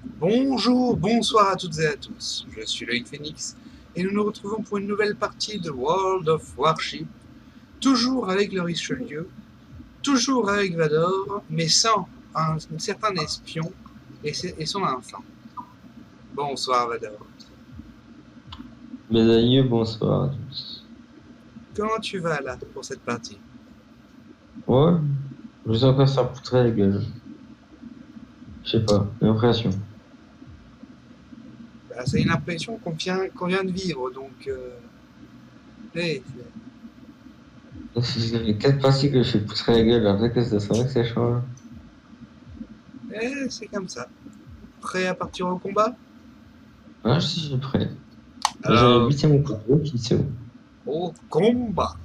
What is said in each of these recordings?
Bonjour, bonsoir à toutes et à tous. Je suis Loïc Phoenix et nous nous retrouvons pour une nouvelle partie de World of Warship. Toujours avec le Richelieu, toujours avec Vador, mais sans un certain espion et son enfant. Bonsoir Vador. Mes aïeux, bonsoir à tous. Comment tu vas là pour cette partie? Ouais, je sens que ça poutrait la gueule. Je sais pas, j'ai l'impression. Bah, c'est une impression qu'on vient de vivre, donc hey, Si j'ai 4 parties que je fais poutrer la gueule, après que ça serait que ça change. c'est comme ça. Prêt à partir au combat? Ah, je suis prêt. J'ai Alors, buté mon couteau, puis c'est bon. au combat!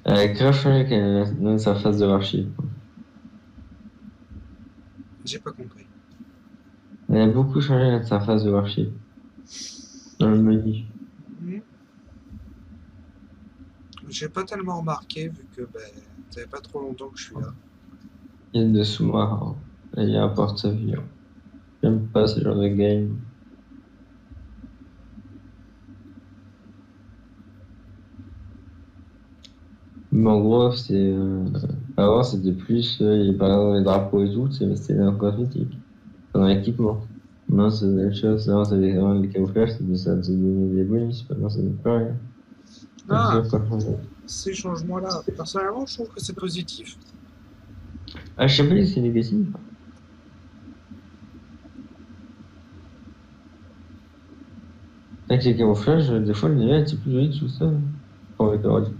Grave changé quand même dans sa phase de l'archive. J'ai pas compris. Elle a beaucoup changé dans sa phase de l'archive. Dans le menu. Hmm. J'ai pas tellement remarqué vu que ça fait pas trop longtemps que je suis là. Il y a des sous-marins. Il y a un porte-avions. J'aime pas ce genre de game. Mais en gros, avant, c'était plus, par exemple, les drapeaux et tout, c'était un cosmétique. Dans l'équipement. Non, c'est la chose. Non, c'est vraiment le camouflage, ça te donne des bonus. Maintenant, ça ne donne pas rien. Donc, Ah, c'est pas changé. ces changements-là, personnellement, je trouve que c'est positif. Ah, je sais pas si c'est négatif. Avec les camouflages, des fois, le niveau est plus joli tout ça. Enfin, avec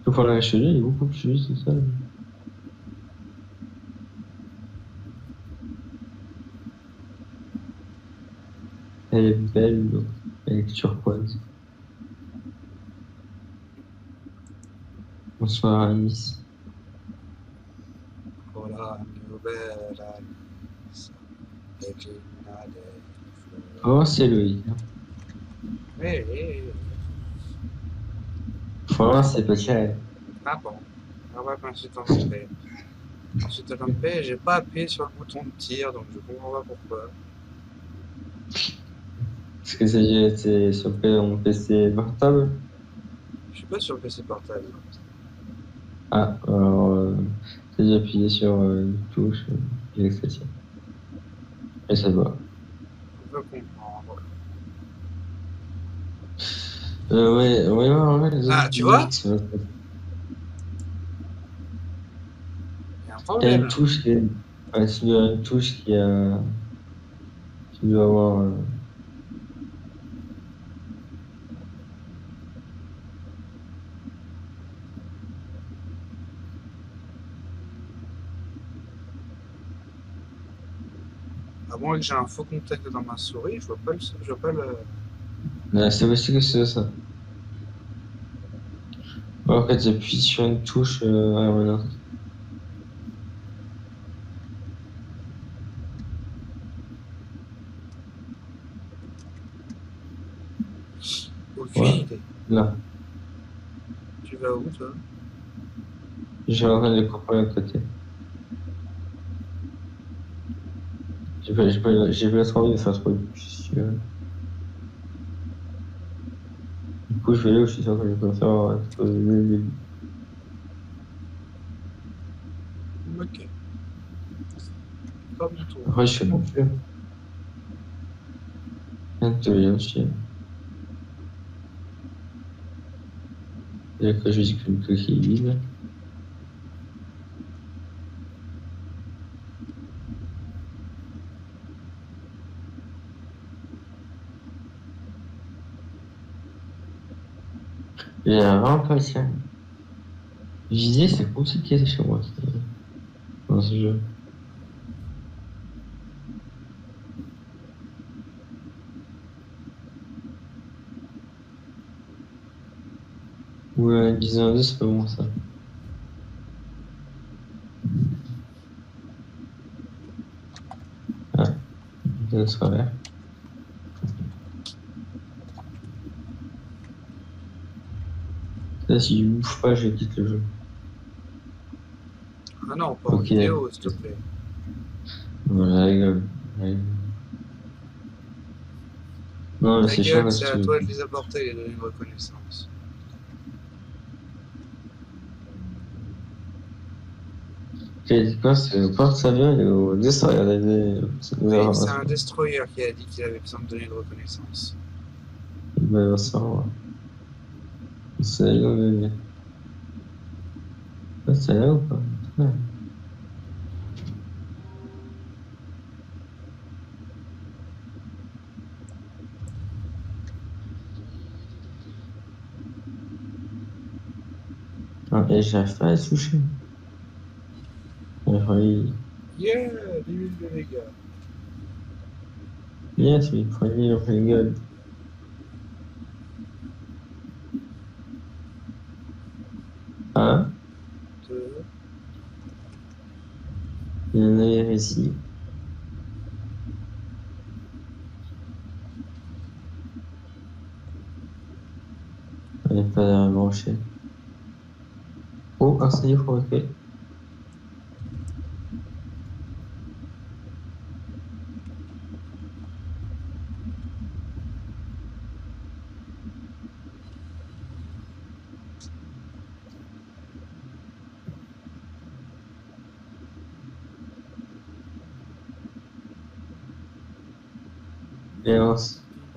tout pour la cheville, il est beaucoup plus joli tout ça. Elle est belle, donc, avec turquoise. Bonsoir, Alice. Oh la nouvelle Alice, Regina del Oh, c'est Loïc. Hey, hey, hey. Franchement, c'est pas cher. Ah bon. Ah ouais, je me suis trompé. Je me suis trompé, j'ai pas appuyé sur le bouton de tir, donc je comprends pas pourquoi. Parce que c'est sur mon PC portable. Je suis pas sur le PC portable. Ah, alors, j'ai appuyé sur une touche, j'ai accepté. Et ça va. Je peux comprendre. Ouais, ouais, ouais, les autres Ah, tu vois? builds, Il y a un t'as problème une là. touche qui est, ouais, tu dois avoir une touche qui a, tu dois avoir, À moins que j'ai un faux contact dans ma souris, je vois pas le. c'est possible que c'est ça. Alors que tu appuies sur une touche, voilà. Aucune Ouais, idée. là. Tu vas où toi? J'ai en train de comprendre à côté. J'ai pas trop envie de faire trop de puce. Du coup, je vais aller où je suis sûr que je peux faire trop de début. Ok. Pas mon tour. Après, je fais mon jeu. Bientôt, il y a aussi. Et que je dis qu'une coquille vide. J'ai vraiment pas le sien. Viser, c'est compliqué chez moi, dans ce jeu. Ouais, 10 c'est pas bon ça. Ah, ça sera là. Là, si je bouge pas, je quitte le jeu. Ah non, pas en Ok. vidéo, s'il te plaît. Bon, je rigole. Je rigole. Non, mais Ta c'est chiant gueule, quand c'est à tu. toi de les apporter, les données de reconnaissance. Ok, quoi, c'est le porte-avions et au destroyer des Oui, c'est un informations. destroyer qui a dit qu'il avait besoin de données de reconnaissance. Ben, ça va. C'est rigolo, bébé. Ah, c'est là ou pas? Ouais. Ah, et j'arrive pas à les toucher. Oui. Yeah, 10 000 de dégâts. Yes, we pretty good. Hein? Deux. Il y en a ici. Il n'y a pas de branché. Oh, un signe ok. Et un...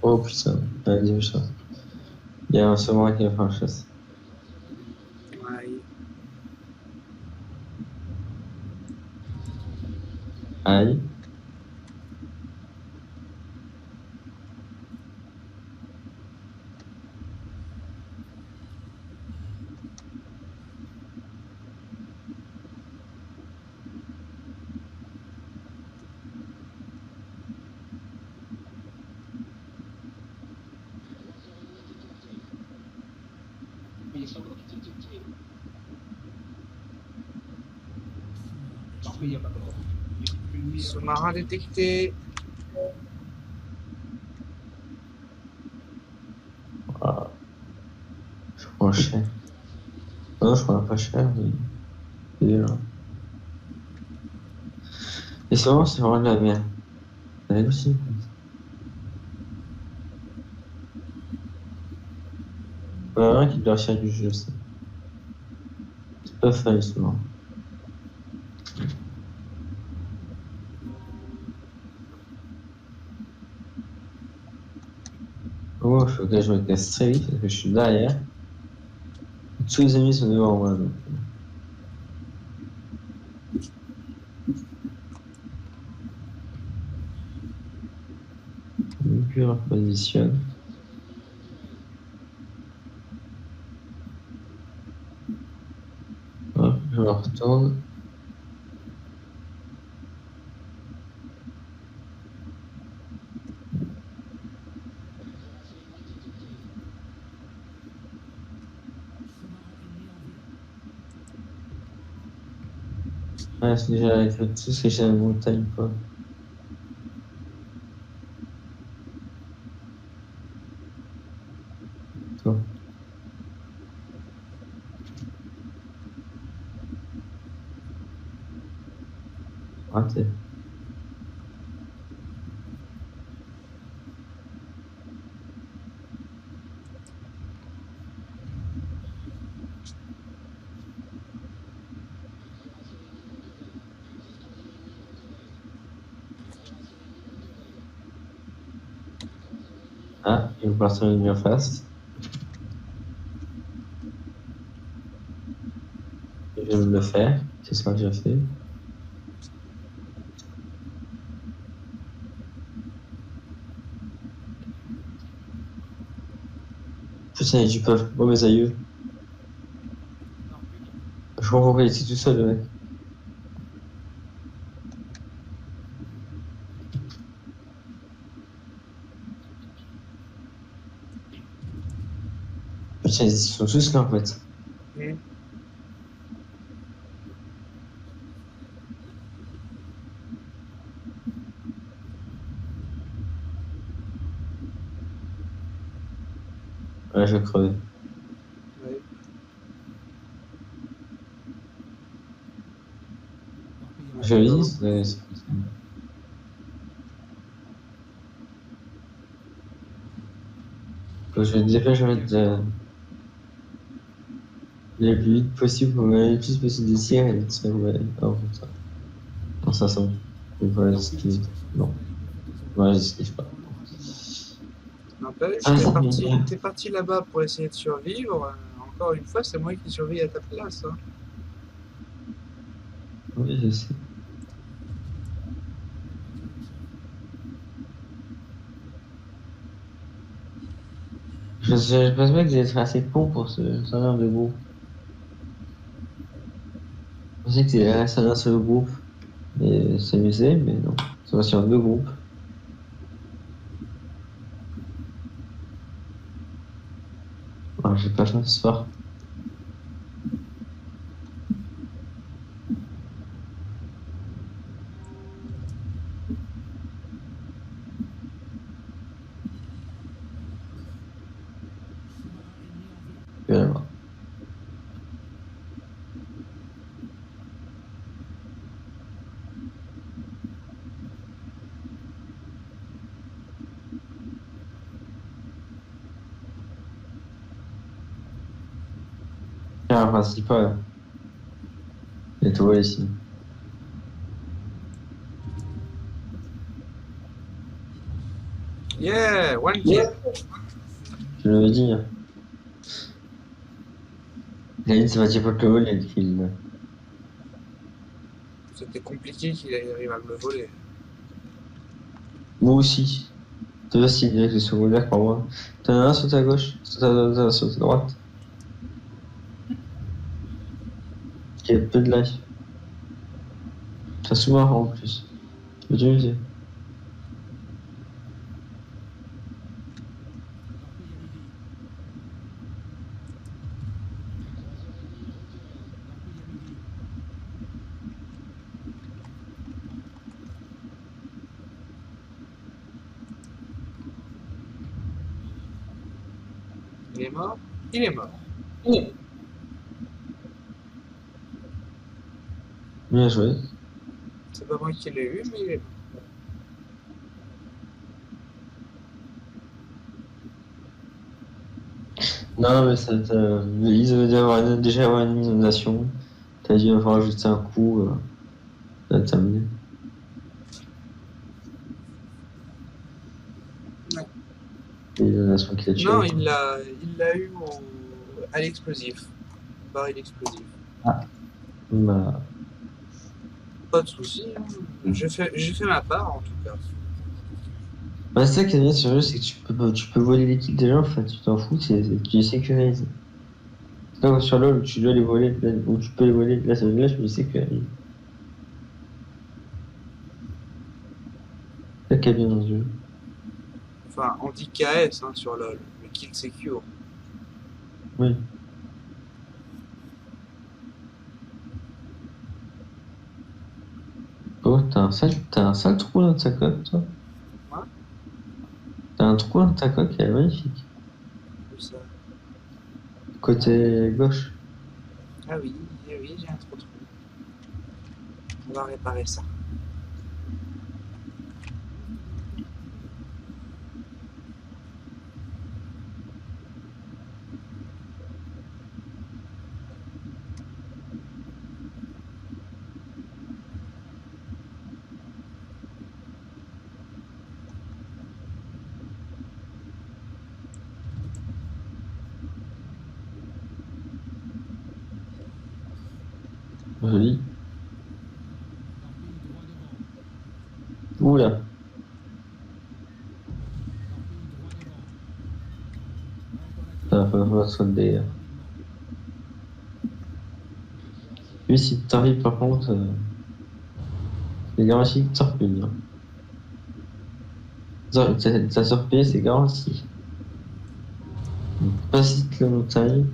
Oh putain, vas-y, ça. Il y a un second qui va faire chasse. Aïe. Aïe. Sous-marin détecté. Ah, je prends cher. Non, je prends pas cher, mais c'est bien. Et c'est vraiment de la merde. Ça aide aussi. Il y en a un qui doit faire du jeu, ça. C'est pas fun, souvent. Oh, il faut que je me casse très vite parce que je suis derrière. Tous les ennemis sont devant moi, donc. Je me repositionne. Hop, je me retourne. Ah, c'est déjà avec tout ce que j'ai à la montagne, quoi. Toi, raté. Ah, il va partir une bien fast. Je viens de le faire. C'est ça que j'ai fait. Putain, il y a du peuple. Oh, mes aïeux. Je comprends pourquoi il était tout seul, le mec. Putain, ils sont tous là, en fait. Hmm. Ouais, je vais crever. Ouais. Je lis, c'est possible. Je vais déjà, je vais être le plus vite possible pour gagner le plus possible de tirs et de se ouais, comme ça. Non, ça semble. Voilà, j'esquive. Non. Ouais, j'esquive pas. N'empêche, Ah, c'est bien. t'es parti là-bas pour essayer de survivre. Encore une fois, c'est moi qui survis à ta place. Hein. Oui, je sais. Je pense pas que j'ai été assez con pour ce genre de groupe. Je pensais que c'était resté un seul groupe et s'amuser, mais non. Ça va sur deux groupes. Alors, j'ai pas fait ce soir. Voilà. La principale. Et toi ici. Yeah, one kill. Je le dis. Hein. La ligne, ça va dire pas que le vol, il kill. Là. C'était compliqué qu'il arrive à me le voler. Moi aussi. Toi aussi, direct le secondaire pour moi. T'en as un sur ta gauche, sur ta droite. Qui a peu de life. T'as souvent en plus. Je te le dis. Il est mort. Il est mort. Bien joué. C'est pas moi qui l'ai eu, mais il est mort. Non, mais ils avaient déjà avoir une inondation. T'as dû avoir rajouter un coup. Ça va terminé. Ouais. L'inondation qui l'a tué. Non, il l'a eu à l'explosif. Baril explosif. Ah. Bah. Pas de soucis. Hein. J'ai fait ma part en tout cas. Bah, c'est ça qui est bien sur le jeu, c'est que tu peux voler l'équipe des gens, en fait, tu t'en fous, tu les sécurises. C'est pas comme sur LoL où tu dois les voler, où tu peux les voler, là, ça veut dire que tu les sécurises. C'est ça qui est bien dans ce jeu. Enfin, on dit KS hein, sur LoL, mais Kill Secure. Oui. Oh, t'as un sale trou dans ta coque, toi. Moi, T'as un trou dans ta coque, elle est magnifique. tout ça. Côté gauche. Ah oui, eh oui, j'ai un trou. On va réparer ça. Joli. Oula. Ça va se des. Lui, si t'arrives, par contre, c'est garanti que tu repayes. Hein. Ça se repayé, c'est garanti. Pas si tu le t'arrives.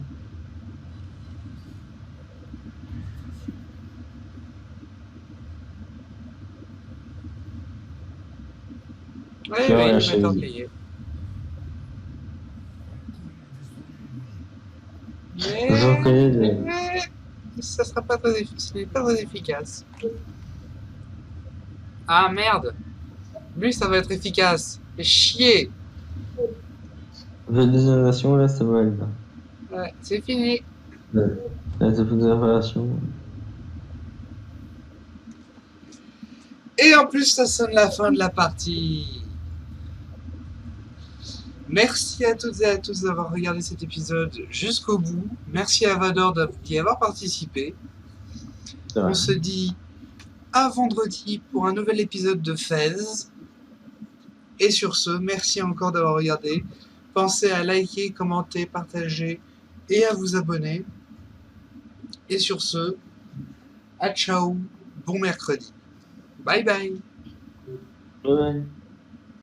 Oui, Tu vas oui, lâcher je vais les payer. Je Mais, reconnais mais ça sera pas très, ce n'est pas très efficace. Ah merde. Lui, ça va être efficace. Fais chier. La deuxième version, là, ça va aller. Ouais, c'est fini. La deuxième version. Et en plus, ça sonne la fin de la partie. Merci à toutes et à tous d'avoir regardé cet épisode jusqu'au bout. Merci à Vador d'y avoir participé. On se dit à vendredi pour un nouvel épisode de Fez. Et sur ce, merci encore d'avoir regardé. Pensez à liker, commenter, partager et à vous abonner. Et sur ce, à ciao, bon mercredi. Bye bye. Ouais.